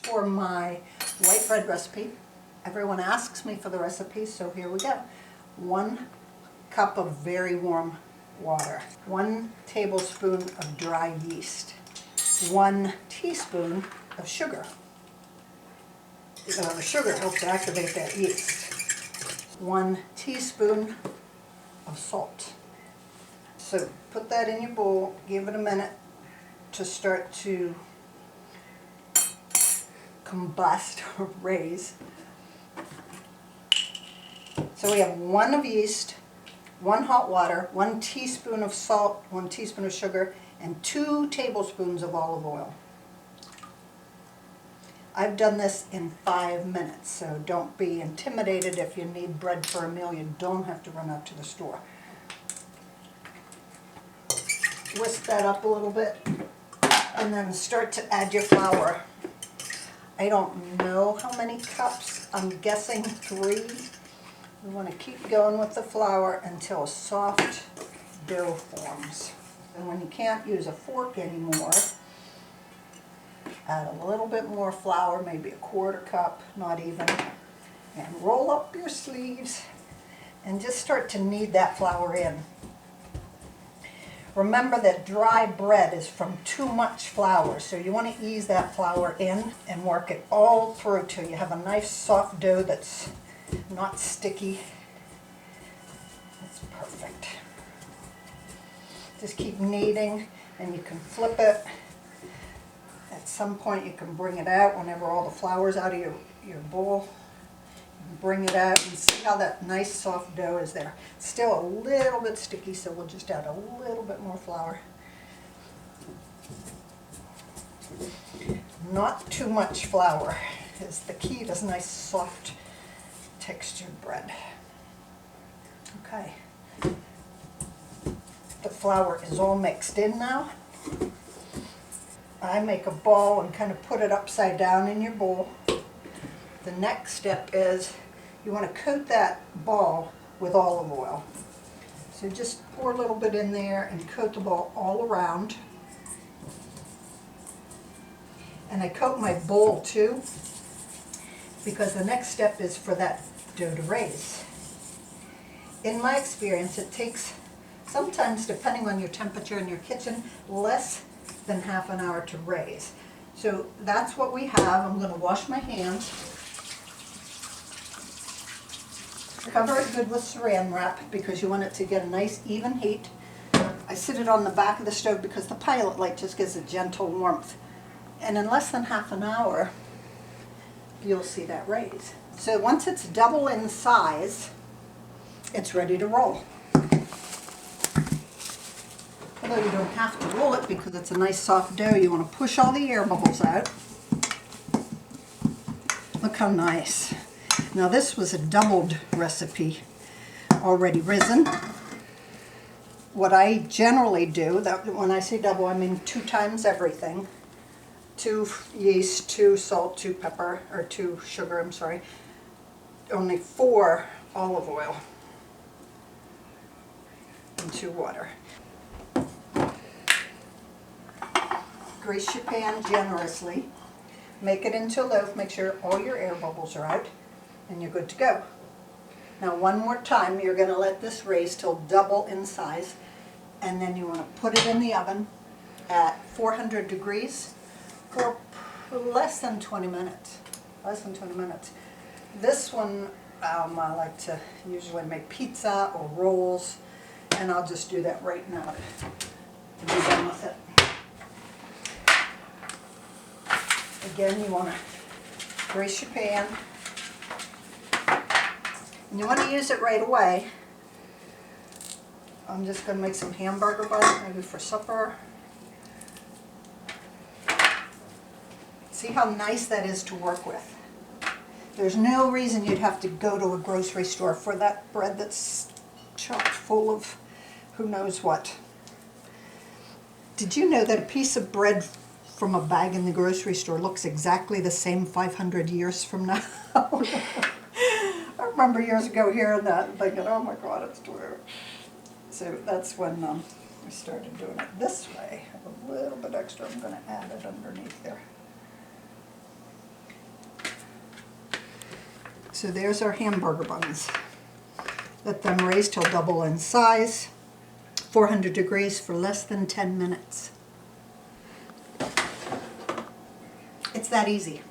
for my white bread recipe. Everyone asks me for the recipe, so here we go. 1 cup of very warm water, 1 tablespoon of dry yeast, 1 teaspoon of sugar. The sugar helps to activate that yeast. 1 teaspoon of salt. So put that in your bowl, give it a minute to start to combust or raise. So we have 1 of yeast, 1 hot water, 1 teaspoon of salt, 1 teaspoon of sugar, and 2 tablespoons of olive oil. I've done this in 5 minutes, so don't be intimidated if you need bread for a meal. You don't have to run out to the store. Whisk that up a little bit, and then start to add your flour. I don't know how many cups, I'm guessing 3. We want to keep going with the flour until a soft dough forms. And when you can't use a fork anymore, add a little bit more flour, maybe a 1/4 cup, not even, and roll up your sleeves and just start to knead that flour in. Remember that dry bread is from too much flour, so you want to ease that flour in and work it all through till you have a nice soft dough that's not sticky. That's perfect. Just keep kneading, and you can flip it. At some point you can bring it out whenever all the flour's out of your bowl. Bring it out and see how that nice soft dough is there. It's still a little bit sticky, so we'll just add a little bit more flour. Not too much flour is the key to this nice soft textured bread. Okay. The flour is all mixed in now. I make a ball and kind of put it upside down in your bowl. The next step is you want to coat that ball with olive oil. So just pour a little bit in there and coat the ball all around. And I coat my bowl too, because the next step is for that dough to raise. In my experience, it takes sometimes, depending on your temperature in your kitchen, less than half an hour to raise. So that's what we have. I'm going to wash my hands. Cover it good with saran wrap because you want it to get a nice even heat. I sit it on the back of the stove because the pilot light just gives a gentle warmth. And in less than half an hour, you'll see that raise. So once it's double in size, it's ready to roll. Although you don't have to roll it because it's a nice soft dough, you want to push all the air bubbles out. Look how nice. Now this was a doubled recipe, already risen. What I generally do, when I say double, I mean 2 times everything. 2 yeast, 2 salt, 2 pepper, or 2 sugar, I'm sorry. Only 4 olive oil and 2 water. Grease your pan generously. Make it into a loaf, make sure all your air bubbles are out, and you're good to go. Now one more time, you're going to let this raise till double in size, and then you want to put it in the oven at 400 degrees for less than 20 minutes. Less than 20 minutes. This one, I like to usually make pizza or rolls, and I'll just do that right now to be done with it. Again, you want to grease your pan. And you want to use it right away. I'm just going to make some hamburger buns, maybe for supper. See how nice that is to work with. There's no reason you'd have to go to a grocery store for that bread that's chock full of who knows what. Did you know that a piece of bread from a bag in the grocery store looks exactly the same 500 years from now? I remember years ago hearing that and thinking, oh my God, it's true. So that's when I started doing it this way. I have a little bit extra. I'm going to add it underneath there. So there's our hamburger buns. Let them raise till double in size, 400 degrees for less than 10 minutes. It's that easy.